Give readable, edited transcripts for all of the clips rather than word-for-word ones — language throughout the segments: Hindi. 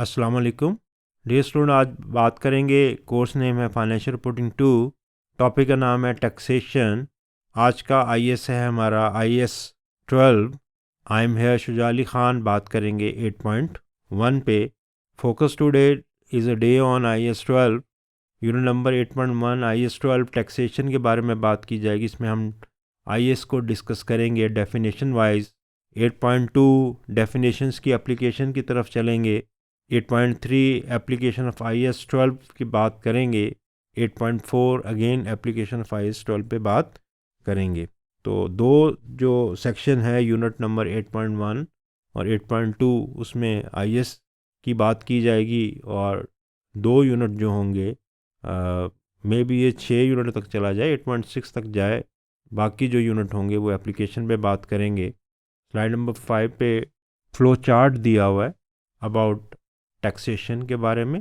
अस्सलाम वालेकुम डियर स्टूडेंट। आज बात करेंगे, कोर्स नेम है फाइनेंशियल रिपोर्टिंग 2, टॉपिक का नाम है टैक्सेशन। आज का आईएएस है हमारा IAS 12। I am here Shuja Ali Khan. बात करेंगे 8.1 पे। Focus today is a day on IAS 12। Unit number 8.1 IAS 12 taxation के बारे में बात की जाएगी। इसमें हम आईएएस को डिस्कस करेंगे डेफिनेशन वाइज। 8.2 डेफिनेशंस की एप्लीकेशन की तरफ चलेंगे। 8.3 एप्लीकेशन ऑफ आईएएस 12 की बात करेंगे। 8.4 अगेन एप्लीकेशन ऑफ आईएएस 12 पे बात करेंगे। तो दो जो सेक्शन है यूनिट नंबर 8.1 और 8.2, उसमें आईएएस की बात की जाएगी और दो यूनिट जो होंगे मे बी ये 6 यूनिट तक चला जाए, 8.6 तक जाए। बाकी जो यूनिट होंगे वो एप्लीकेशन पे बात करेंगे। स्लाइड नंबर 5 पे फ्लो चार्ट दिया हुआ है अबाउट टैक्सेशन के बारे में,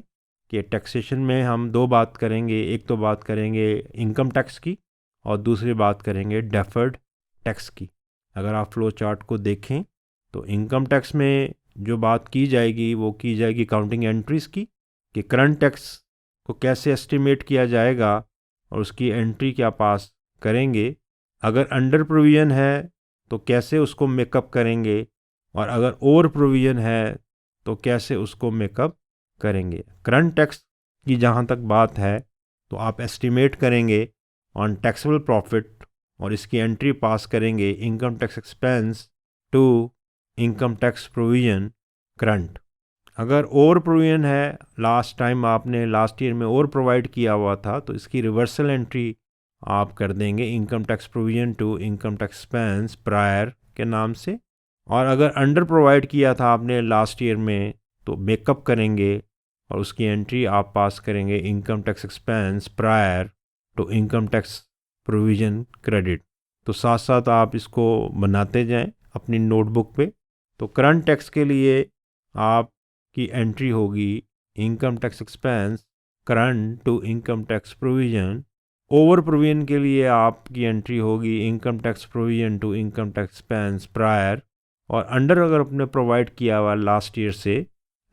कि टैक्सेशन में हम दो बात करेंगे। एक तो बात करेंगे इनकम टैक्स की और दूसरी बात करेंगे डेफर्ड टैक्स की। अगर आप फ्लो चार्ट को देखें तो इनकम टैक्स में जो बात की जाएगी वो की जाएगी काउंटिंग एंट्रीज़ की, कि करंट टैक्स को कैसे एस्टिमेट किया जाएगा और उसकी एंट्री क्या पास करेंगे। अगर अंडर प्रोविजन है तो कैसे उसको मेकअप करेंगे, और अगर ओवर प्रोविजन है तो कैसे उसको मेकअप करेंगे। करंट टैक्स की जहाँ तक बात है तो आप एस्टिमेट करेंगे ऑन टैक्सेबल प्रॉफिट और इसकी एंट्री पास करेंगे income tax expense to income tax provision current. अगर ओवर प्रोविजन है, लास्ट टाइम आपने लास्ट ईयर में ओवर प्रोवाइड किया हुआ था, तो इसकी रिवर्सल एंट्री आप कर देंगे income tax provision to income tax expense prior के नाम से। और अगर अंडर प्रोवाइड किया था आपने लास्ट ईयर में तो मेकअप करेंगे और उसकी एंट्री आप पास करेंगे income tax expense prior to income tax provision credit. तो साथ साथ आप इसको बनाते जाएं अपनी नोटबुक पे। तो करंट टैक्स के लिए आपकी एंट्री होगी income tax expense current to income tax provision. Over provision के लिए आपकी एंट्री होगी income tax provision to income tax expense prior. और अंडर अगर आपने प्रोवाइड किया हुआ लास्ट ईयर से,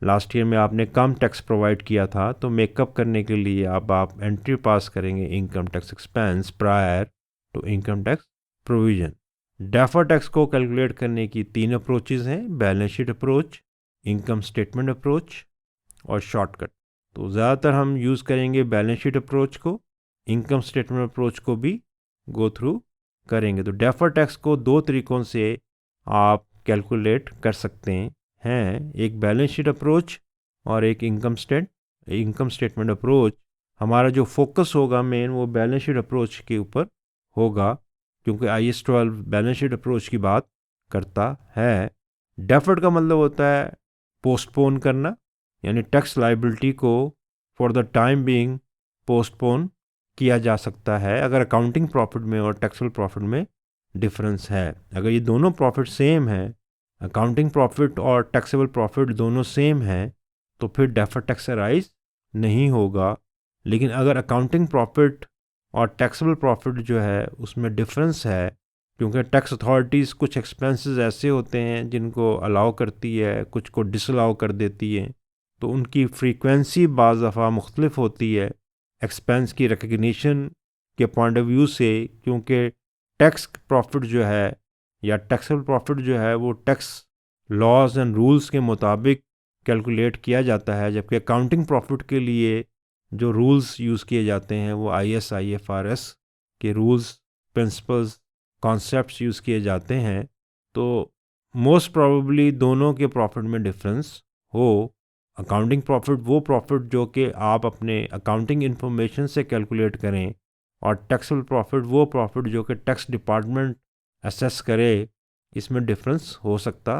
लास्ट ईयर में आपने कम टैक्स प्रोवाइड किया था, तो मेकअप करने के लिए अब आप एंट्री पास करेंगे income tax expense prior to income tax provision. Defer tax को कैलकुलेट करने की 3 अप्रोचेज़ हैं, balance sheet approach, income statement approach और शॉर्टकट। तो ज़्यादातर हम यूज़ करेंगे बैलेंस शीट अप्रोच को, इनकम स्टेटमेंट अप्रोच को भी गो थ्रू करेंगे। तो डेफर टैक्स को दो तरीक़ों से आप कैलकुलेट कर सकते हैं, एक बैलेंस शीट अप्रोच और एक इनकम स्टेटमेंट अप्रोच। हमारा जो फोकस होगा मेन वो बैलेंस शीट अप्रोच के ऊपर होगा, क्योंकि आईएएस 12 बैलेंस शीट अप्रोच की बात करता है। डेफर्ड का मतलब होता है पोस्टपोन करना, यानी टैक्स लाइबिलिटी को for the time being postpone किया जा सकता है अगर अकाउंटिंग प्रॉफिट में और टैक्सेबल प्रॉफिट में डिफरेंस है। अगर ये दोनों प्रॉफिट सेम है, अकाउंटिंग प्रॉफिट और टैक्सेबल प्रॉफिट दोनों सेम है, तो फिर डेफर्ड टैक्स राइज नहीं होगा। लेकिन अगर अकाउंटिंग प्रॉफिट और टैक्सेबल प्रॉफिट जो है उसमें डिफरेंस है, क्योंकि टैक्स अथॉरिटीज़ कुछ एक्सपेंसेस ऐसे होते हैं जिनको अलाउ करती है, कुछ को डिसअलाउ कर देती है, तो उनकी फ्रीक्वेंसी बाज़ दफ़ा मुख्तलिफ होती है एक्सपेंस की रिकग्निशन के पॉइंट ऑफ व्यू से। क्योंकि टैक्स प्रॉफिट जो है या टैक्सेबल प्रॉफिट जो है वो टैक्स लॉज एंड रूल्स के मुताबिक कैलकुलेट किया जाता है, जबकि अकाउंटिंग प्रॉफिट के लिए जो रूल्स यूज़ किए जाते हैं वो आईएएस आईएफआरएस के रूल्स, प्रिंसिपल्स, कॉन्सेप्ट्स यूज़ किए जाते हैं। तो मोस्ट प्रोबेबली दोनों के प्रॉफिट में डिफरेंस हो। अकाउंटिंग प्रॉफिट वो प्रॉफिट जो कि आप अपने अकाउंटिंग इंफॉर्मेशन से कैलकुलेट करें, और टैक्सेबल प्रॉफिट वो प्रॉफिट जो कि टैक्स डिपार्टमेंट असेस करे, इसमें डिफरेंस हो सकता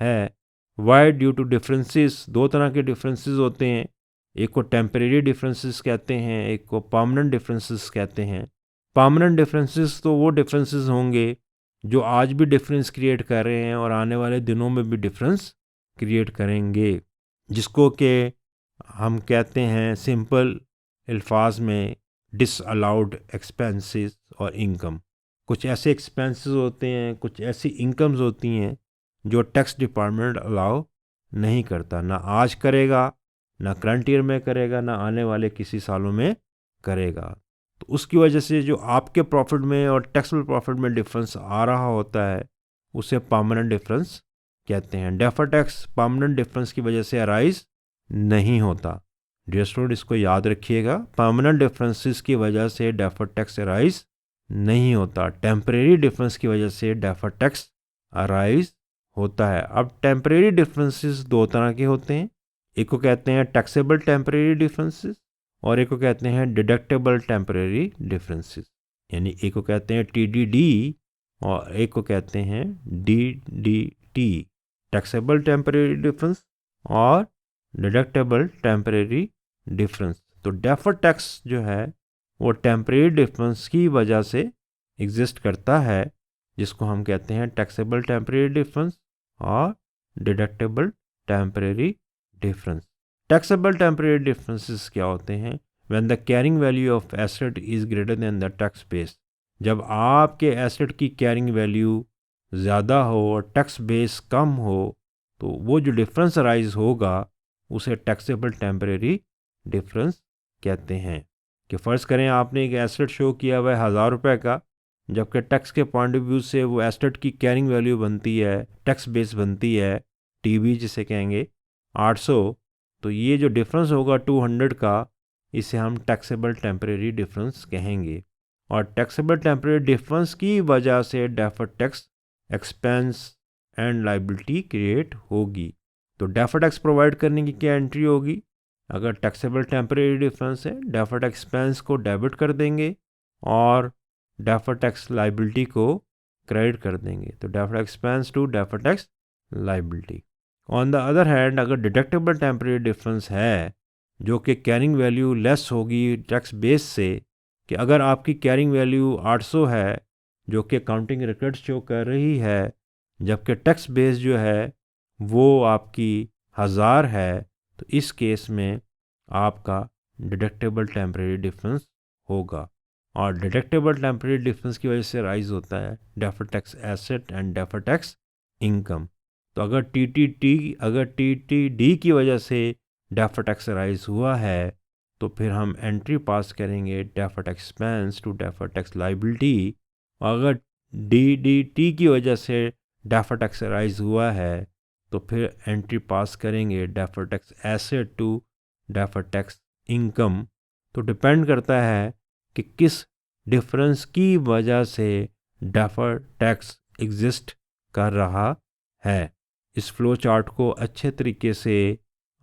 है। वाई ड्यू टू डिफरेंसेस, दो तरह के डिफरेंसेस होते हैं, एक को टेम्परेरी डिफरेंसेस कहते हैं, एक को परमानेंट डिफरेंसेस कहते हैं। परमानेंट डिफरेंसेस तो वो डिफरेंसेस होंगे जो आज भी डिफरेंस क्रिएट कर रहे हैं और आने वाले दिनों में भी डिफरेंस क्रिएट करेंगे, जिसको कि हम कहते हैं सिंपल अल्फाज में डिसअलाउड एक्सपेंसेस और इनकम। कुछ ऐसे एक्सपेंसेस होते हैं, कुछ ऐसी इनकम्स होती हैं जो टैक्स डिपार्टमेंट अलाउ नहीं करता, ना आज करेगा, ना करंट ईयर में करेगा, ना आने वाले किसी सालों में करेगा। तो उसकी वजह से जो आपके प्रॉफिट में और टैक्सेबल प्रॉफिट में डिफरेंस आ रहा होता है उसे परमानेंट डिफरेंस कहते हैं। डेफर्ड टैक्स परमानेंट डिफरेंस की वजह से अराइज नहीं होता। डियर स्टूडेंट, इसको याद रखिएगा, परमानेंट डिफरेंसेस की वजह से डेफर्ड टैक्स अराइज नहीं होता, टेम्परेरी डिफरेंस की वजह से डेफर्ड टैक्स अराइज होता है। अब टेम्परेरी डिफरेंसेस दो तरह के होते हैं, एक को कहते हैं टैक्सेबल टेम्परेरी डिफरेंसेस और एक को कहते हैं डिडक्टेबल टेम्परेरी डिफरेंसेस। यानी एक को कहते हैं TDD और एक को कहते हैं DDT, टैक्सेबल टेम्परेरी डिफरेंस और डिडक्टेबल टेम्परेरी डिफरेंस। तो डेफर्ड टैक्स जो है वो टेम्परेरी डिफरेंस की वजह से एग्जिस्ट करता है, जिसको हम कहते हैं टैक्सेबल टेम्परेरी डिफरेंस और deductible temporary difference. Taxable temporary differences क्या होते हैं? When the carrying value of asset is greater than the tax base, जब आपके एसेट की कैरिंग वैल्यू ज़्यादा हो और टैक्स बेस कम हो तो वो जो डिफरेंस अराइज होगा उसे टैक्सेबल टेम्परेरी डिफरेंस कहते हैं। कि फ़र्ज़ करें आपने एक एसेट शो किया हुआ है 1000 रुपये का, जबकि टैक्स के पॉइंट ऑफ व्यू से वो एसेट की कैरिंग वैल्यू बनती है, टैक्स बेस बनती है TB जिसे कहेंगे 800, तो ये जो डिफरेंस होगा 200 का, इसे हम टैक्सेबल टेम्परेरी डिफरेंस कहेंगे। और टैक्सेबल टेम्परेरी डिफरेंस की वजह से deferred tax expense and liability create होगी। तो डेफर्ड टैक्स प्रोवाइड करने की क्या एंट्री होगी? अगर टैक्सेबल टेम्परेरी डिफरेंस है, डेफर्ड एक्सपेंस को डेबिट कर देंगे और डेफर्ड टैक्स लाइबिलिटी को क्रेडिट कर देंगे। तो deferred expense to deferred tax liability. On the other hand, अगर डिडक्टेबल टेम्परेरी डिफरेंस है जो कि कैरिंग वैल्यू लेस होगी टैक्स बेस से, कि अगर आपकी कैरिंग वैल्यू 800 है जो कि अकाउंटिंग रिकॉर्ड शो कर रही है, जबकि टैक्स बेस जो है वो आपकी 1000 है, तो इस केस में आपका डिडक्टेबल टेम्परेरी डिफरेंस होगा। और डिडक्टेबल टेम्परेरी डिफरेंस की वजह से राइज होता है deferred tax asset and deferred tax income. तो अगर TTD की वजह से डेफर्ड टैक्स राइज हुआ है तो फिर हम एंट्री पास करेंगे deferred expense to deferred tax liability. और अगर DDT की वजह से डेफर्ड टैक्स राइज हुआ है तो फिर एंट्री पास करेंगे deferred tax asset to deferred tax income. तो डिपेंड करता है कि किस डिफरेंस की वजह से डेफर्ड टैक्स एग्जिस्ट कर रहा है। इस फ्लो चार्ट को अच्छे तरीके से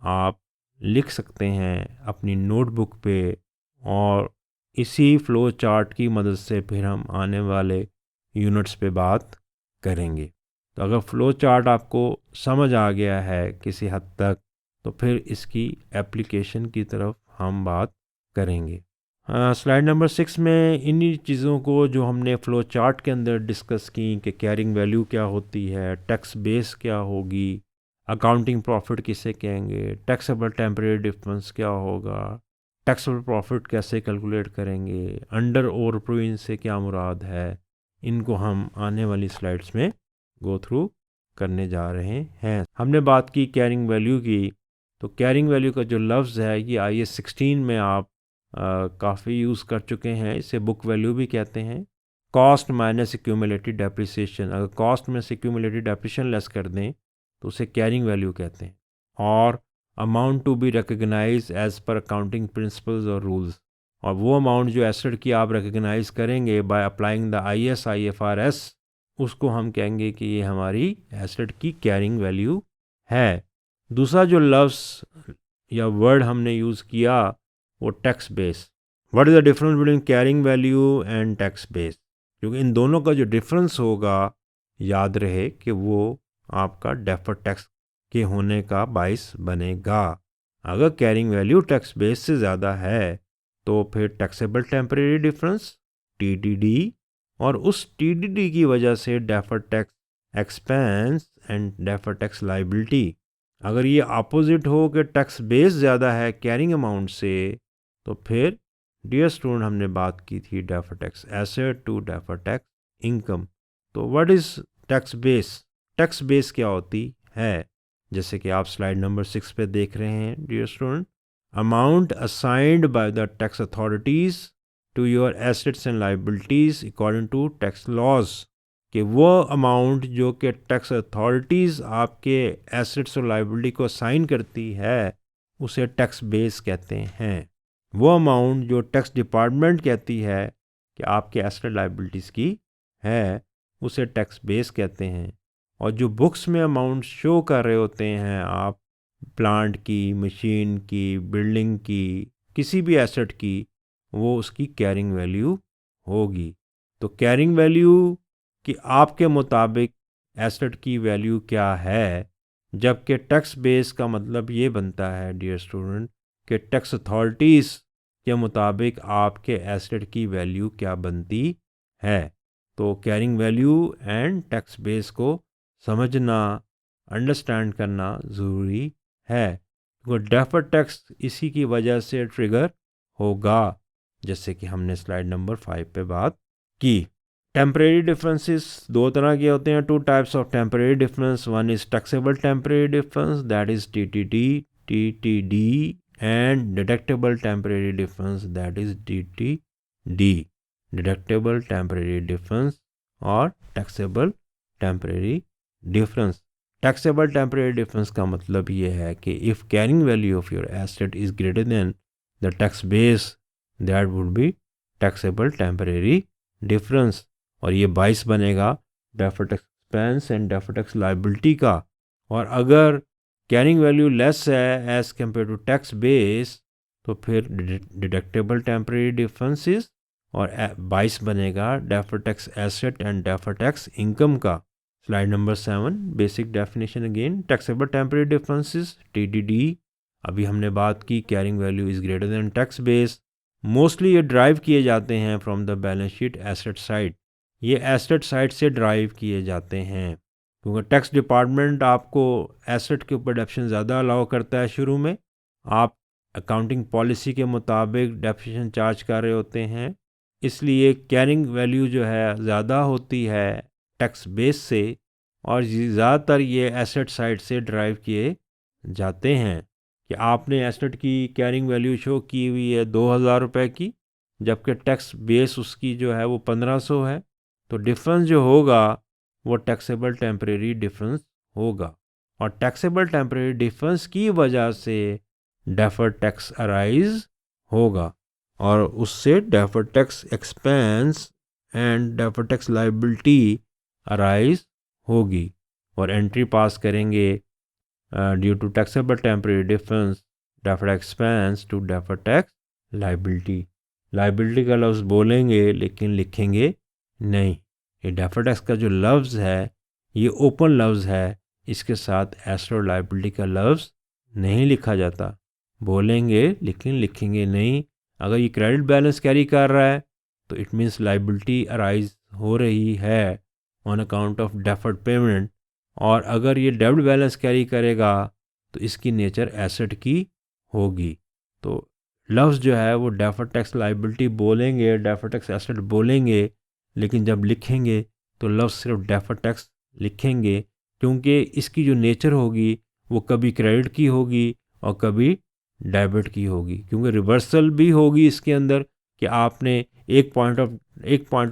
आप लिख सकते हैं अपनी नोटबुक पे, और इसी फ्लो चार्ट की मदद से फिर हम आने वाले यूनिट्स पे बात करेंगे। तो अगर फ़्लो चार्ट आपको समझ आ गया है किसी हद तक, तो फिर इसकी एप्लीकेशन की तरफ हम बात करेंगे। स्लाइड नंबर 6 में इन्हीं चीज़ों को जो हमने फ़्लो चार्ट के अंदर डिस्कस की कि कैरिंग वैल्यू क्या होती है, टैक्स बेस क्या होगी, अकाउंटिंग प्रॉफिट किसे कहेंगे, टैक्सेबल टेम्परेरी डिफरेंस क्या होगा, टैक्सेबल प्रॉफिट कैसे कैलकुलेट करेंगे, अंडर और प्रोविजन से क्या मुराद है, इनको हम आने वाली स्लाइड्स में गो थ्रू करने जा रहे हैं। हमने बात की कैरिंग वैल्यू की, तो कैरिंग वैल्यू का जो लफ्ज़ है ये IAS 16 में आप काफ़ी यूज़ कर चुके हैं। इसे बुक वैल्यू भी कहते हैं। कॉस्ट माइनस एक्यूमुलेटेड डेप्रिसिएशन, अगर कॉस्ट में से एक्यूमुलेटेड डेप्रिसिएशन लेस कर दें तो उसे कैरिंग वैल्यू कहते हैं। और amount to be recognise as per accounting principles और रूल्स, और वो अमाउंट जो एसेट की आप रिकग्नाइज करेंगे by applying the IAS IFRS, उसको हम कहेंगे कि ये हमारी एसेट की कैरिंग वैल्यू है। दूसरा जो लफ्ज़ या वर्ड हमने यूज़ किया वो tax base. What is the difference between carrying value and tax base? क्योंकि इन दोनों का जो डिफरेंस होगा, याद रहे कि वो आपका डेफर्ड टैक्स के होने का बाइस बनेगा। अगर कैरिंग वैल्यू टैक्स बेस से ज़्यादा है तो फिर टैक्सेबल टेम्परेरी डिफरेंस TTD, और उस TTD की वजह से deferred tax expense and deferred tax liability. अगर ये अपोजिट हो कि टैक्स बेस ज़्यादा है कैरिंग अमाउंट से, तो फिर डियर स्टूडेंट हमने बात की थी deferred tax asset to deferred tax income. तो what is tax base? Tax base क्या होती है? जैसे कि आप स्लाइड नंबर 6 पे देख रहे हैं dear student. Amount assigned by the tax authorities to your assets and liabilities according to tax laws, कि वो अमाउंट जो कि टैक्स अथॉरिटीज़ आपके एसेट्स और लाइबिलिटी को असाइन करती है उसे टैक्स बेस कहते हैं। वो अमाउंट जो टैक्स डिपार्टमेंट कहती है कि आपके एसेट लाइबिलिटीज़ की है उसे टैक्स बेस कहते हैं। और जो बुक्स में अमाउंट शो कर रहे होते हैं आप प्लांट की, मशीन की, बिल्डिंग की, किसी भी एसेट की, वो उसकी कैरिंग वैल्यू होगी। तो कैरिंग वैल्यू कि आपके मुताबिक एसेट की वैल्यू क्या है, जबकि टैक्स बेस का मतलब ये बनता है डियर स्टूडेंट कि टैक्स अथॉरिटीज़ के मुताबिक आपके एसेट की वैल्यू क्या बनती है। तो carrying value and tax base को समझना, अंडरस्टैंड करना ज़रूरी है। तो डेफर्ड टैक्स इसी की वजह से ट्रिगर होगा, जैसे कि हमने स्लाइड नंबर 5 पे बात की। टेम्परेरी डिफरेंसेस दो तरह के होते हैं, two types of temporary difference. One is taxable temporary difference, that is TTD, and deductible temporary difference, that is DTD. Deductible temporary difference और taxable temporary difference. Taxable temporary difference का मतलब ये है कि if carrying value of your asset is greater than the tax base, that would be taxable temporary difference. और ये 22 बनेगा deferred tax expense and deferred tax liability का। और अगर कैरिंग वैल्यू लेस है as compare to tax base तो फिर डिडक्टेबल टेम्परेरी डिफरेंसेस, और 22 बनेगा deferred tax asset and deferred tax income का। Slide number 7, basic definition again. Taxable temporary differences TTD, अभी हमने बात की carrying value is greater than tax base. Mostly ये ड्राइव किए जाते हैं from the balance sheet asset side, ये एसेट साइड से ड्राइव किए जाते हैं, क्योंकि टैक्स डिपार्टमेंट आपको एसेट के ऊपर डेप्शन ज़्यादा अलाउ करता है। शुरू में आप अकाउंटिंग पॉलिसी के मुताबिक डेप्शन चार्ज कर रहे होते हैं, इसलिए कैरिंग वैल्यू जो है ज़्यादा होती है टैक्स बेस से, और ज़्यादातर ये एसेट साइड से ड्राइव किए जाते हैं। कि आपने एसेट की कैरिंग वैल्यू शो की हुई है 2000 रुपये की, जबकि टैक्स बेस उसकी जो है वो 1500 है, तो डिफरेंस जो होगा वो टैक्सेबल टेम्परेरी डिफरेंस होगा। और टैक्सेबल टेम्परेरी डिफरेंस की वजह से डेफर्ड टैक्स अराइज होगा, और उससे deferred tax expense and deferred tax liability arise होगी। और एंट्री पास करेंगे due to taxable temporary difference deferred expense to deferred tax liability. Liability का लफ्ज़ बोलेंगे लेकिन लिखेंगे नहीं। ये डेफर्ड टैक्स का जो लफ्ज़ है ये ओपन लफ्ज़ है, इसके साथ एसेट और लाइबिलिटी का लफ्ज़ नहीं लिखा जाता। बोलेंगे लेकिन लिखेंगे नहीं। अगर ये क्रेडिट बैलेंस कैरी कर रहा है तो इट मीन्स लाइबिलिटी अराइज हो रही है on account of deferred payment, और अगर ये डेबिट बैलेंस कैरी करेगा तो इसकी नेचर एसेट की होगी। तो लफ्ज़ जो है वो डेफर्ड टैक्स लाइबिलिटी बोलेंगे, डेफर्ड टैक्स एसेट बोलेंगे, लेकिन जब लिखेंगे तो लफ्ज़ सिर्फ डेफर्ड टैक्स लिखेंगे, क्योंकि इसकी जो नेचर होगी वो कभी क्रेडिट की होगी और कभी डेबिट की होगी, क्योंकि रिवर्सल भी होगी इसके अंदर कि आपने एक पॉइंट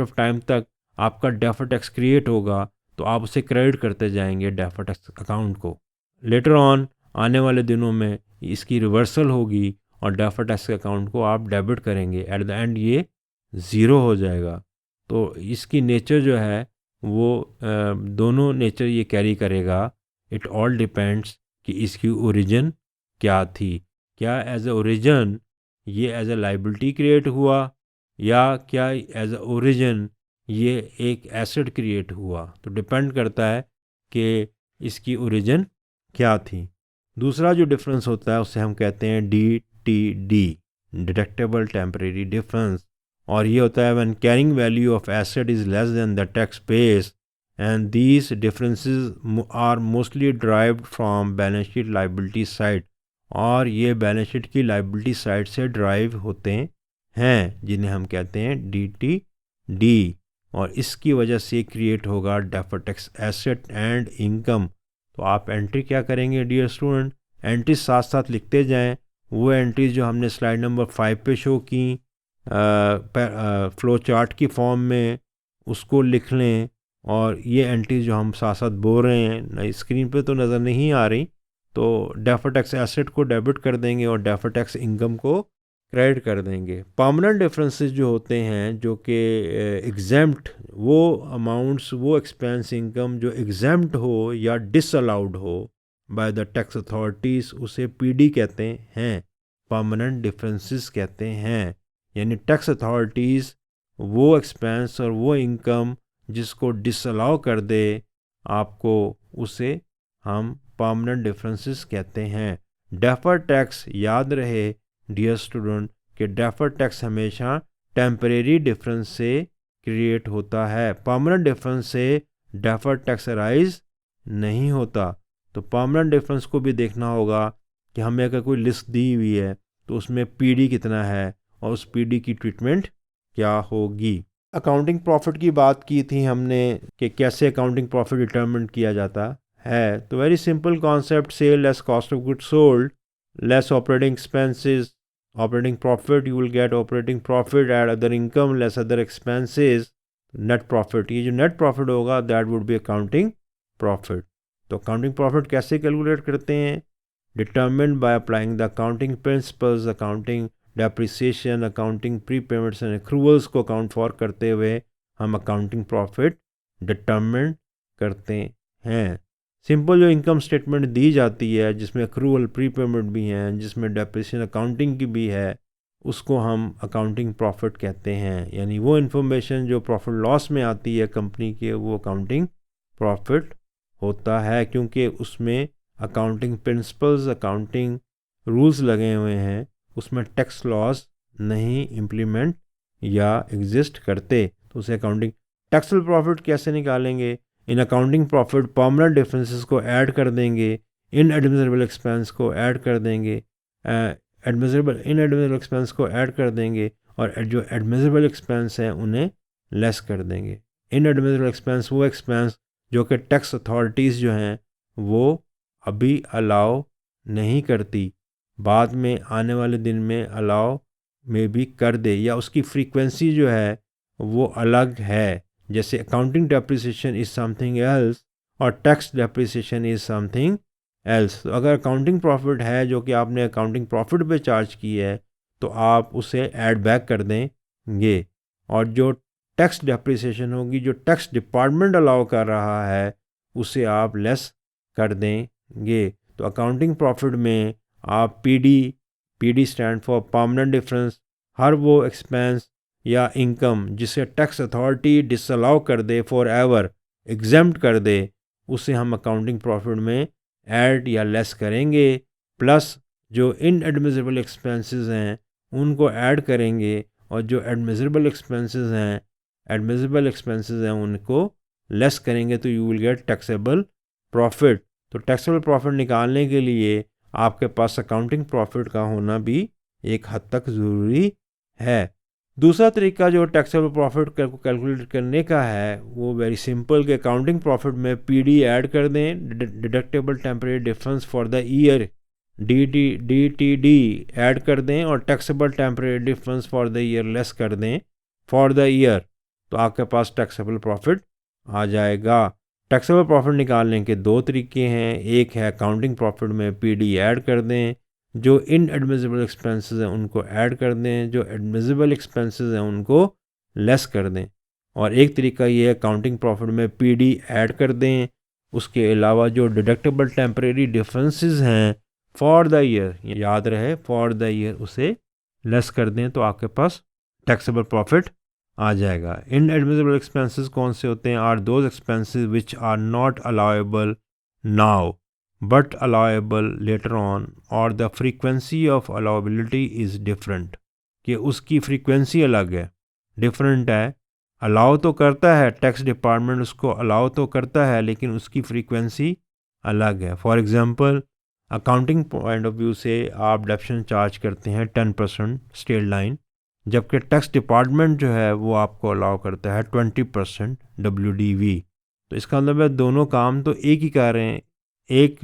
ऑफ टाइम तक आपका डेफर्ड टैक्स क्रिएट होगा तो आप उसे क्रेडिट करते जाएंगे डेफर्ड टैक्स अकाउंट को। लेटर ऑन आने वाले दिनों में इसकी रिवर्सल होगी और डेफर्ड टैक्स अकाउंट को आप डेबिट करेंगे, एट द एंड ये ज़ीरो हो जाएगा। तो इसकी नेचर जो है वो दोनों नेचर ये कैरी करेगा। इट ऑल डिपेंड्स कि इसकी ओरिजिन क्या थी, क्या एज ए ओरिजिन ये एज ए लाइबिलिटी क्रिएट हुआ या क्या एज ए ओरिजिन ये एक एसेट क्रिएट हुआ। तो डिपेंड करता है कि इसकी ओरिजिन क्या थी। दूसरा जो डिफरेंस होता है उसे हम कहते हैं DTD, डिडक्टेबल टेम्परेरी डिफरेंस, और ये होता है when carrying value of asset is less than the tax base and these differences are mostly derived from balance sheet liability side, और ये बैलेंस शीट की लाइबिलिटी साइड से ड्राइव होते हैं, जिन्हें हम कहते हैं DTD, और इसकी वजह से क्रिएट होगा deferred tax asset and income. तो आप एंट्री क्या करेंगे डियर स्टूडेंट, एंट्रीज साथ साथ लिखते जाएं। वो एंट्रीज जो हमने स्लाइड नंबर 5 पे शो की फ्लो चार्ट की फॉर्म में, उसको लिख लें। और ये एंट्रीज जो हम साथ साथ बोल रहे हैं स्क्रीन पे तो नज़र नहीं आ रही, तो डेफर्ड टैक्स एसेट को डेबिट कर देंगे और डेफर्ड टैक्स इनकम को क्रेडिट कर देंगे। परमानेंट डिफरेंसेस जो होते हैं जो कि एग्जेम्प्ट, वो अमाउंट्स, वो एक्सपेंस इनकम जो एग्जेम्प्ट हो या डिसअलाउड हो बाय द टैक्स अथॉरिटीज़, उसे पीडी कहते हैं, परमानेंट डिफरेंसेस कहते हैं। यानी टैक्स अथॉरिटीज़ वो एक्सपेंस और वो इनकम जिसको डिसअलाउ कर दे आपको, उसे हम परमानेंट डिफरेंसेस कहते हैं। डेफर्ड टैक्स, याद रहे डियर स्टूडेंट कि डेफर्ड टैक्स हमेशा टेम्परेरी डिफरेंस से क्रिएट होता है। परमानेंट डिफरेंस से डेफर्ड टैक्स अराइज नहीं होता। तो परमानेंट डिफरेंस को भी देखना होगा कि हमें अगर कोई लिस्ट दी हुई है तो उसमें पीडी कितना है और उस पीडी की ट्रीटमेंट क्या होगी। अकाउंटिंग प्रॉफिट की बात की थी हमने कि कैसे अकाउंटिंग प्रॉफिट डिटरमिन किया जाता है। तो very simple concept, sale less cost of goods sold less operating expenses, operating profit, you will get operating profit add other income less other expenses, net profit। ये जो net profit होगा that would be accounting profit। तो accounting profit कैसे कैलकुलेट करते हैं? determined by applying the accounting principles, accounting depreciation, accounting prepayments and accruals को account for करते हुए हम accounting profit determine करते हैं। सिंपल जो इनकम स्टेटमेंट दी जाती है जिसमें अक्रूवल प्रीपेमेंट भी हैं, जिसमें डेप्रिसिएशन अकाउंटिंग की भी है, उसको हम अकाउंटिंग प्रॉफिट कहते हैं। यानी वो इन्फॉर्मेशन जो प्रॉफिट लॉस में आती है कंपनी के, वो अकाउंटिंग प्रॉफिट होता है, क्योंकि उसमें अकाउंटिंग प्रिंसिपल्स, अकाउंटिंग रूल्स लगे हुए हैं, उसमें टैक्स लॉस नहीं इम्प्लीमेंट या एग्जिस्ट करते। तो उसे अकाउंटिंग टैक्सेबल प्रॉफिट कैसे निकालेंगे? In accounting profit permanent differences को ऐड कर देंगे, इन एडमिसिबल एक्सपेंस को ऐड कर देंगे, इन एडमिसिबल एक्सपेंस को ऐड कर देंगे और जो एडमिसिबल एक्सपेंस हैं उन्हें लेस कर देंगे। इन एडमिसिबल एक्सपेंस वो एक्सपेंस जो कि टैक्स अथॉरिटीज़ जो हैं वो अभी अलाउ नहीं करती, बाद में आने वाले दिन में अलाउ में भी कर दे, या उसकी फ्रीक्वेंसी जो है वो अलग है। जैसे accounting depreciation is something else और tax depreciation is something else. तो अगर अकाउंटिंग प्रॉफिट है जो कि आपने अकाउंटिंग प्रॉफिट पे चार्ज की है तो आप उसे ऐड बैक कर देंगे, और जो टैक्स डेप्रिसिएशन होगी जो टैक्स डिपार्टमेंट अलाउ कर रहा है उसे आप लेस कर देंगे। तो अकाउंटिंग प्रॉफिट में आप PD stand for permanent difference, हर वो एक्सपेंस या इनकम जिसे टैक्स अथॉरिटी डिसअलाउ कर दे, फॉर एवर एग्जेम्प्ट कर दे, उसे हम अकाउंटिंग प्रॉफिट में ऐड या लेस करेंगे। प्लस जो इनएडमिसिबल एक्सपेंसेस हैं उनको ऐड करेंगे, और जो एडमिसिबल एक्सपेंसेस हैं उनको लेस करेंगे, तो you will get taxable profit. तो टैक्सेबल प्रॉफिट निकालने के लिए आपके पास अकाउंटिंग प्रॉफिट का होना भी एक हद तक ज़रूरी है। दूसरा तरीका जो टैक्सेबल प्रॉफिट को कैलकुलेट करने का है वो वेरी सिंपल कि अकाउंटिंग प्रॉफिट में पीडी ऐड कर दें, deductible temporary difference for the year DTD add कर दें, और taxable temporary difference for the year less कर दें फॉर द ईयर। तो आपके पास टैक्सेबल प्रॉफिट आ जाएगा। टैक्सेबल प्रॉफिट निकालने के दो तरीके हैं। एक है अकाउंटिंग प्रॉफिट में पीडी ऐड कर दें, जो इनएडमिसिबल एक्सपेंसेस हैं उनको ऐड कर दें, जो एडमिसिबल एक्सपेंसेस हैं उनको लेस कर दें। और एक तरीका ये है अकाउंटिंग प्रॉफिट में पीडी ऐड कर दें, उसके अलावा जो डिडक्टेबल टेम्परेरी डिफरेंसेस हैं फॉर द ईयर, याद रहे फॉर द ईयर, उसे लेस कर दें, तो आपके पास टैक्सेबल प्रॉफिट आ जाएगा। इनएडमिसिबल एक्सपेंसेस कौन से होते हैं? Are those expenses which are not allowable now but allowable later on, or the frequency of allowability is different, कि उसकी फ्रीक्वेंसी अलग है, डिफरेंट है। अलाउ तो करता है टैक्स डिपार्टमेंट, उसको अलाउ तो करता है, लेकिन उसकी फ्रीक्वेंसी अलग है। For example accounting point of view से आप डेप्शन चार्ज करते हैं 10% स्टेट लाइन, जबकि टैक्स डिपार्टमेंट जो है वो आपको अलाउ करता है 20% WDV। तो इसका मतलब है दोनों काम तो एक ही कर रहे हैं, एक,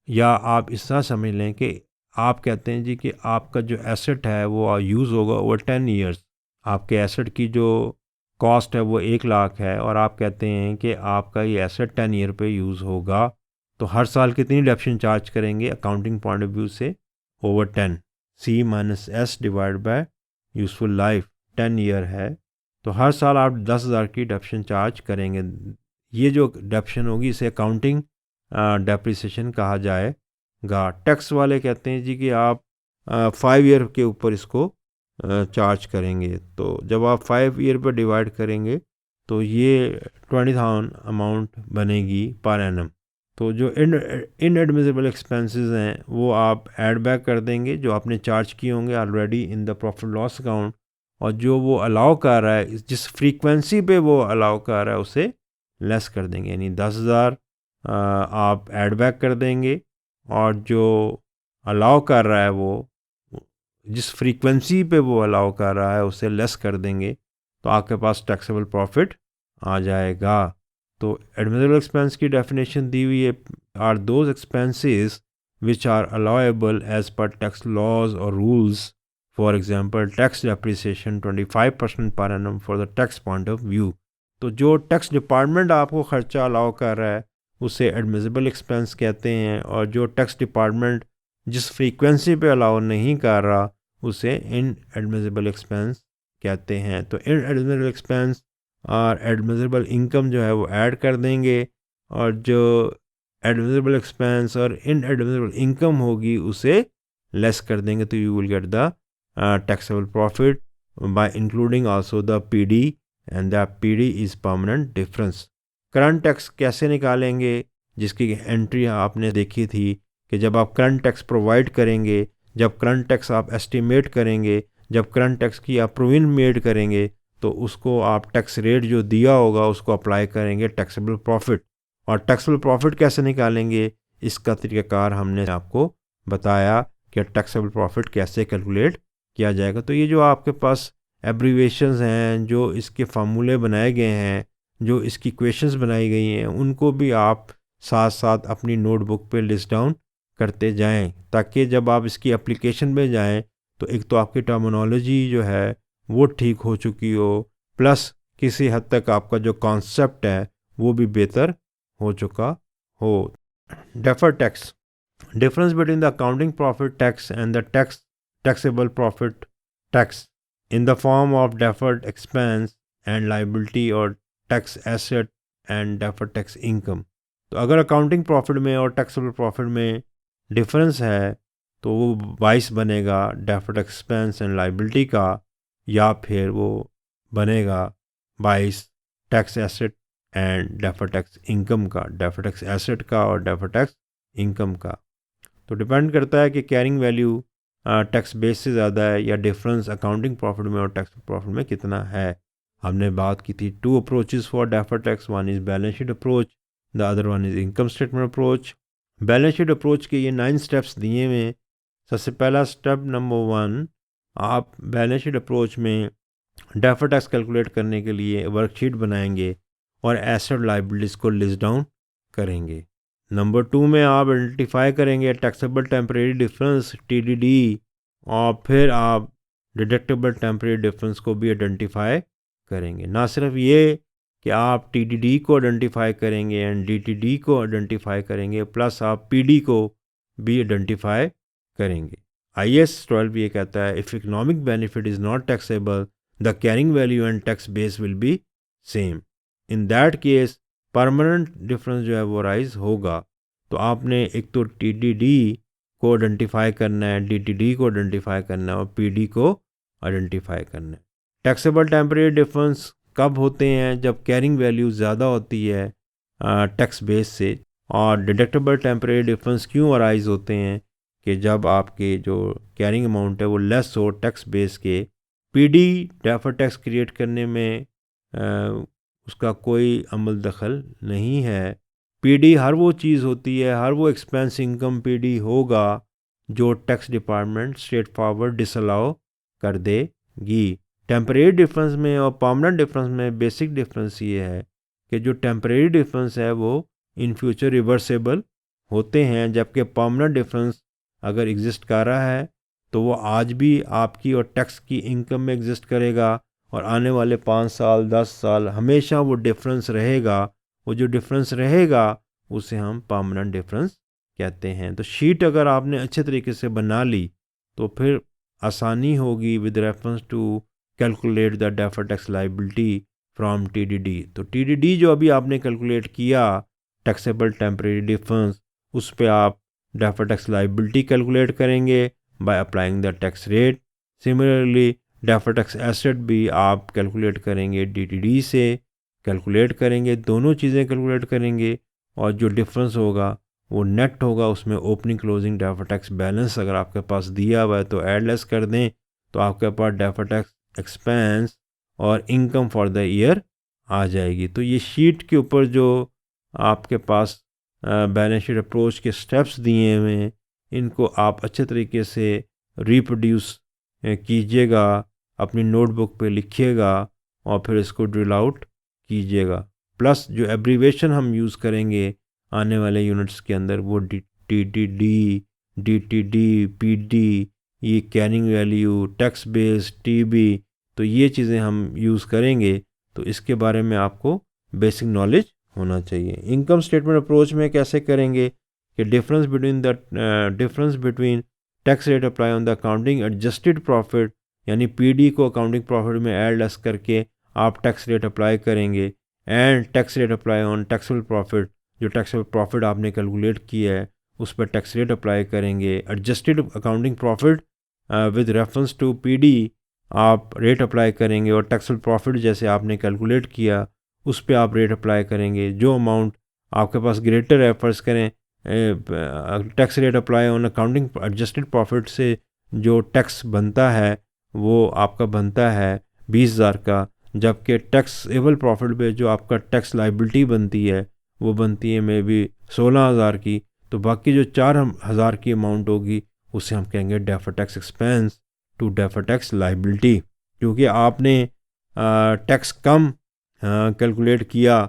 या आप इस तरह समझ लें कि आप कहते हैं जी कि आपका जो एसेट है वो यूज़ होगा ओवर 10 ईयर्स। आपके एसेट की जो कॉस्ट है वो 1 लाख है और आप कहते हैं कि आपका ये एसेट 10 ईयर पे यूज़ होगा, तो हर साल कितनी डिडक्शन चार्ज करेंगे अकाउंटिंग पॉइंट ऑफ व्यू से? Over 10, C minus S divide by useful life, 10 year है तो हर साल आप 10,000 की डिडक्शन चार्ज करेंगे। ये जो डिडक्शन होगी इसे अकाउंटिंग डेप्रिसिएशन कहा जाएगा। टैक्स वाले कहते हैं जी कि आप 5 ईयर के ऊपर इसको चार्ज करेंगे, तो जब आप 5 ईयर पर डिवाइड करेंगे तो ये 20,000 अमाउंट बनेगी पर एनम। तो जो इनएडमिसिबल एक्सपेंसेस हैं वो आप ऐड बैक कर देंगे जो आपने चार्ज किए होंगे already in the profit loss account, और जो वो अलाउ कर रहा है जिस फ्रीक्वेंसी पे वो अलाउ कर रहा है उसे लेस कर देंगे, यानी 10,000 आप ऐड बैक कर देंगे और जो अलाउ कर रहा है वो जिस फ्रीक्वेंसी पे वो अलाउ कर रहा है उसे लेस कर देंगे, तो आपके पास टैक्सेबल प्रॉफिट आ जाएगा। तो एडमिसिबल एक्सपेंस की डेफिनेशन दी हुई है, are those expenses which are allowable as per tax laws और rules, for example tax depreciation 25% per annum for the tax point of view. तो जो टैक्स डिपार्टमेंट आपको खर्चा अलाउ कर रहा है उसे एडमिसिबल एक्सपेंस कहते हैं, और जो टैक्स डिपार्टमेंट जिस फ्रीक्वेंसी पे अलाउ नहीं कर रहा उसे इन एडमिसिबल एक्सपेंस कहते हैं। तो इन एडमिसिबल एक्सपेंस और एडमिसिबल इनकम जो है वो ऐड कर देंगे, और जो एडमिसिबल एक्सपेंस और इन एडमिसिबल इनकम होगी उसे लेस कर देंगे, तो you will get the taxable profit by including also the PD, and the PD is permanent difference. Current tax कैसे निकालेंगे, जिसकी एंट्री आपने देखी थी कि जब आप करंट टैक्स प्रोवाइड करेंगे, जब करंट टैक्स आप एस्टिमेट करेंगे, जब करंट टैक्स की आप प्रोविजन मेड करेंगे, तो उसको आप टैक्स रेट जो दिया होगा उसको अप्लाई करेंगे टैक्सेबल प्रॉफिट। और टैक्सेबल प्रॉफिट कैसे निकालेंगे इसका तरीक़ाकार हमने आपको बताया कि टैक्सेबल प्रॉफिट कैसे कैलकुलेट किया जाएगा। तो ये जो आपके पास एब्रीवेशंस हैं, जो इसके फार्मूले बनाए गए हैं, जो इसकी इक्वेशंस बनाई गई हैं, उनको भी आप साथ साथ अपनी नोटबुक पे लिस्ट डाउन करते जाएं, ताकि जब आप इसकी एप्लीकेशन में जाएं तो एक तो आपकी टर्मिनोलॉजी जो है वो ठीक हो चुकी हो, प्लस किसी हद तक आपका जो कॉन्सेप्ट है वो भी बेहतर हो चुका हो। Deferred tax, difference between the accounting profit tax and the taxable profit tax in the form of deferred expense and liability और tax asset and deferred tax income. तो अगर अकाउंटिंग प्रॉफिट में और टैक्सेबल प्रॉफिट में डिफरेंस है तो वो बाइस बनेगा deferred एक्सपेंस एंड लाइबिलिटी का, या फिर वो बनेगा बाइस tax asset and deferred tax income का, deferred टैक्स एसेट का और deferred टैक्स इनकम का। तो डिपेंड करता है कि कैरिंग वैल्यू टैक्स बेस से ज़्यादा है या डिफरेंस अकाउंटिंग प्रॉफिट में और टैक्स प्रॉफिट में कितना है। हमने बात की थी 2 approaches for deferred tax, one is balance sheet approach, the other one is income statement approach. Balance sheet approach के ये 9 स्टेप्स दिए हुए। सबसे पहला स्टेप नंबर 1, आप बैलेंस शीट अप्रोच में डेफर्ड टैक्स कैलकुलेट करने के लिए वर्कशीट बनाएंगे और एसेट लाइबिलिटीज़ को लिस्ट डाउन करेंगे। नंबर 2 में आप आइडेंटिफाई करेंगे टैक्सेबल टेम्परेरी डिफरेंस TDD, और फिर आप डिडक्टेबल टेम्परेरी डिफरेंस को भी आइडेंटिफाई करेंगे। ना सिर्फ ये कि आप TDD को आइडेंटिफाई करेंगे एंड DTD को आइडेंटिफाई करेंगे, प्लस आप PD को भी आइडेंटिफाई करेंगे। IAS 12 ये कहता है if economic benefit is not taxable the carrying value and tax base will be same. In that case permanent difference जो है वो राइज होगा। तो आपने एक तो TDD को आइडेंटिफाई करना है, DTD को आइडेंटिफाई करना है और PD को आइडेंटिफाई करना है। टैक्सेबल टेम्परेरी डिफरेंस कब होते हैं? जब कैरिंग वैल्यू ज़्यादा होती है टैक्स बेस से। और डिडक्टेबल टेम्परेरी डिफरेंस क्यों अराइज होते हैं? कि जब आपके जो कैरिंग अमाउंट है वो लेस हो टैक्स बेस के। PD डेफर्ड टैक्स क्रिएट करने में उसका कोई अमल दखल नहीं है। PD हर वो चीज़ होती है, हर वो एक्सपेंस इनकम PD होगा जो tax department straight forward disallow कर देगी। टेम्परेरी डिफरेंस में और परमानेंट डिफरेंस में बेसिक डिफरेंस ये है कि जो टेम्परेरी डिफरेंस है वो इन फ्यूचर रिवर्सेबल होते हैं, जबकि परमानेंट डिफरेंस अगर एग्जिस्ट कर रहा है तो वो आज भी आपकी और टैक्स की इनकम में एग्जिस्ट करेगा और आने वाले 5 साल 10 साल हमेशा वो डिफरेंस रहेगा। वो जो डिफरेंस रहेगा उसे हम परमानेंट डिफरेंस कहते हैं। तो शीट अगर आपने अच्छे तरीके से बना ली तो फिर आसानी होगी with reference to calculate the deferred tax liability from TDD. तो टीडीडी जो अभी आपने कैलकुलेट किया टैक्सेबल टेम्परेरी डिफरेंस, उस पे आप डेफर्ड टैक्स लायबिलिटी कैलकुलेट करेंगे by applying the tax rate. Similarly deferred tax asset भी आप कैलकुलेट करेंगे डीटीडी से कैलकुलेट करेंगे, दोनों चीज़ें कैलकुलेट करेंगे और जो डिफरेंस होगा वो नेट होगा। उसमें opening closing deferred tax balance अगर आपके पास दिया हुआ है तो ऐड लेस कर दें, तो आपके पास डेफर्ड टैक्स एक्सपेंस और इनकम फॉर द ईयर आ जाएगी। तो ये शीट के ऊपर जो आपके पास बैलेंस शीट अप्रोच के स्टेप्स दिए हुए हैं, इनको आप अच्छे तरीके से रिप्रोड्यूस कीजिएगा, अपनी नोटबुक पे लिखिएगा और फिर इसको ड्रिल आउट कीजिएगा। प्लस जो एब्रीवेशन हम यूज़ करेंगे आने वाले यूनिट्स के अंदर वो टीटीडी, डीटीडी, पीडी, ये carrying value, tax base, TB, तो ये चीज़ें हम यूज़ करेंगे। तो इसके बारे में आपको बेसिक नॉलेज होना चाहिए। इनकम स्टेटमेंट अप्रोच में कैसे करेंगे कि difference between tax rate apply on the accounting adjusted profit, यानी पीडी को अकाउंटिंग प्रॉफिट में ऐड लेस करके आप टैक्स रेट अप्लाई करेंगे, and tax rate apply on taxable profit, जो टैक्सेबल प्रॉफिट आपने कैलकुलेट किया है उस पर टैक्स रेट अप्लाई करेंगे। Adjusted accounting profit with reference to PD आप रेट अप्लाई करेंगे और टैक्सेबल प्रॉफिट जैसे आपने कैलकुलेट किया उस पर आप रेट अप्लाई करेंगे। जो अमाउंट आपके पास ग्रेटर है, फर्ज करें tax rate apply on accounting adjusted profit से जो टैक्स बनता है वो आपका बनता है 20,000 का, जबकि टैक्सेबल प्रॉफिट पे जो आपका टैक्स लाइबिलिटी बनती है वो बनती है मे बी 16,000 की। तो बाकी जो 4,000 की अमाउंट होगी उसे हम कहेंगे deferred tax expense to deferred tax liability, क्योंकि आपने टैक्स कम कैलकुलेट किया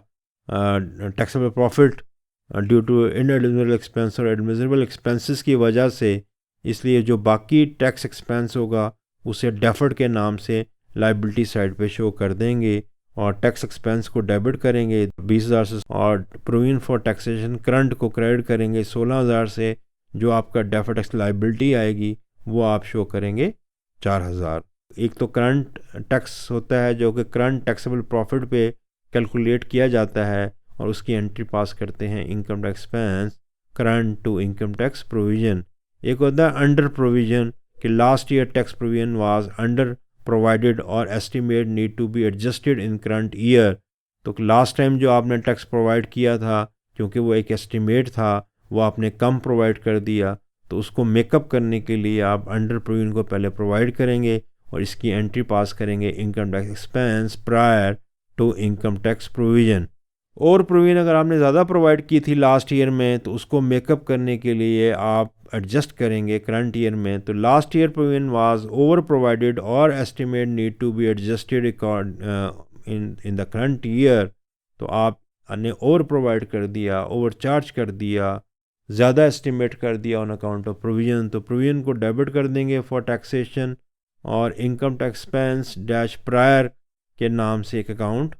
taxable profit due to inadmissible expense और एडमिसिबल एक्सपेंसेस की वजह से, इसलिए जो बाकी टैक्स एक्सपेंस होगा उसे डेफर्ड के नाम से लाइबिलिटी साइड पे शो कर देंगे और टैक्स एक्सपेंस को डेबिट करेंगे 20,000 से और प्रोविजन फॉर टैक्सेशन करंट को क्रेडिट करेंगे 16,000 से। जो आपका डेफर्ड टैक्स लाइबिलिटी आएगी वो आप शो करेंगे 4,000। एक तो करंट टैक्स होता है जो कि करंट टैक्सेबल प्रॉफिट पे कैलकुलेट किया जाता है और उसकी एंट्री पास करते हैं income tax expense current to income tax provision. एक होता है अंडर प्रोविजन कि last year tax provision was under provided और estimate need to be adjusted in current year. तो लास्ट टाइम जो आपने टैक्स प्रोवाइड किया था, क्योंकि वो एक एस्टिमेट था, वो आपने कम प्रोवाइड कर दिया, तो उसको मेकअप करने के लिए आप अंडर प्रोविजन को पहले प्रोवाइड करेंगे और इसकी एंट्री पास करेंगे income tax expense prior to income tax provision. और प्रोविजन अगर आपने ज़्यादा प्रोवाइड की थी लास्ट ईयर में तो उसको मेकअप करने के लिए आप एडजस्ट करेंगे करंट ईयर में। तो last year provision was over provided और estimate need to be adjusted in the current year, तो आपने ओवर प्रोवाइड कर दिया, ओवर चार्ज कर दिया, ज़्यादा एस्टिमेट कर दिया ऑन अकाउंट ऑफ प्रोविजन, तो प्रोविजन को डेबिट कर देंगे फॉर टैक्सेशन और income tax expense dash prior के नाम से एक अकाउंट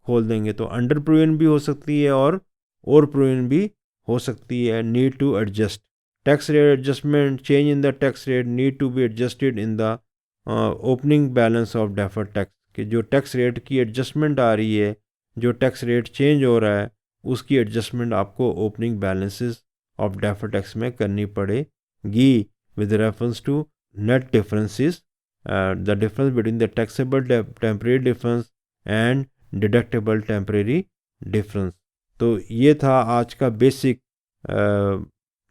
खोल देंगे। तो अंडर प्रोविजन भी हो सकती है और ओवर प्रोविजन भी हो सकती है। Need to adjust tax rate adjustment, change in the tax rate need to be adjusted in the opening balance of deferred tax, कि जो टैक्स रेट की एडजस्टमेंट आ रही है, जो टैक्स रेट चेंज हो रहा है, उसकी एडजस्टमेंट आपको opening balances of deferred tax में करनी पड़ेगी with reference to net differences, the difference between the taxable temporary difference and deductible temporary difference. तो ये था आज का बेसिक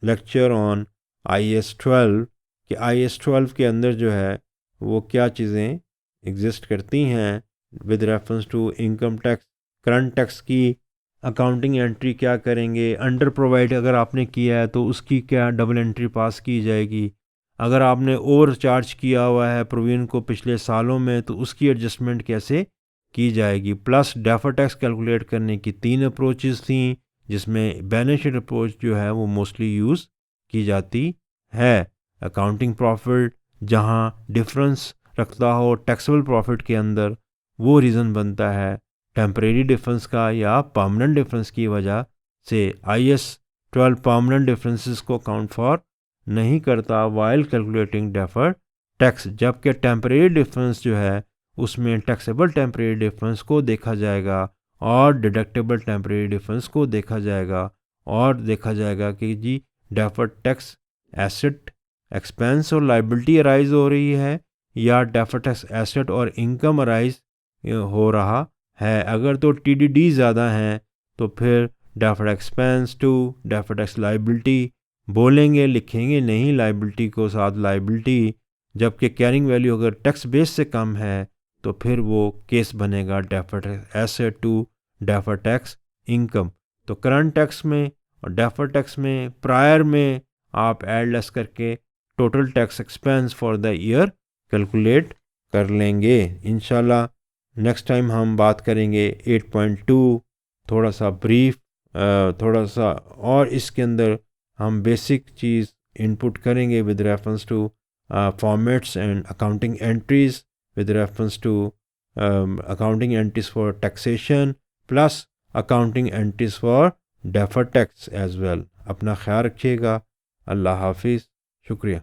लेक्चर ऑन IAS 12 कि IAS 12 के अंदर जो है वो क्या चीज़ें एग्जिस्ट करती हैं with reference to income tax, current tax की अकाउंटिंग एंट्री क्या करेंगे, अंडर प्रोवाइड अगर आपने किया है तो उसकी क्या डबल एंट्री पास की जाएगी, अगर आपने ओवर चार्ज किया हुआ है प्रोविजन को पिछले सालों में तो उसकी एडजस्टमेंट कैसे की जाएगी। प्लस डेफर्ड टैक्स कैलकुलेट करने की 3 अप्रोचेस थी, जिसमें बैलेंस शीट अप्रोच जो है वो मोस्टली यूज़ की जाती है। अकाउंटिंग प्रॉफिट जहां डिफरेंस रखता हो टैक्सेबल प्रॉफिट के अंदर, वो रीज़न बनता है टेम्परेरी डिफरेंस का या परमानेंट डिफरेंस की वजह से। IAS 12 परमानेंट डिफरेंसेस को काउंट फॉर नहीं करता वाइल कैलकुलेटिंग डेफर्ड टैक्स, जबकि टेम्परेरी डिफरेंस जो है उसमें टैक्सेबल टेम्परेरी डिफरेंस को देखा जाएगा और डिडक्टेबल टेम्परेरी डिफरेंस को देखा जाएगा, और देखा जाएगा कि जी डेफर्ड टैक्स एसेट एक्सपेंस और लाइबिलिटी अराइज हो रही है या डेफर्ड टैक्स एसेट और इनकम अराइज हो रहा है। अगर तो TDD ज़्यादा हैं तो फिर deferred expense to deferred tax liability बोलेंगे, लिखेंगे नहीं लाइबिलिटी को साथ लाइबिलिटी, जबकि कैरिंग वैल्यू अगर टैक्स बेस से कम है तो फिर वो केस बनेगा deferred tax asset to deferred tax income. तो करंट टैक्स में और डेफर्ड टैक्स में प्रायर में आप ऐड लेस करके total tax expense for the year calculate कर लेंगे। इंशाल्लाह नेक्स्ट टाइम हम बात करेंगे 8.2, थोड़ा सा ब्रीफ, थोड़ा सा और इसके अंदर हम बेसिक चीज़ इनपुट करेंगे with reference to formats and accounting entries, with reference to accounting entries for taxation plus accounting entries for deferred tax as well. अपना ख्याल रखिएगा। अल्लाह हाफिज़, शुक्रिया।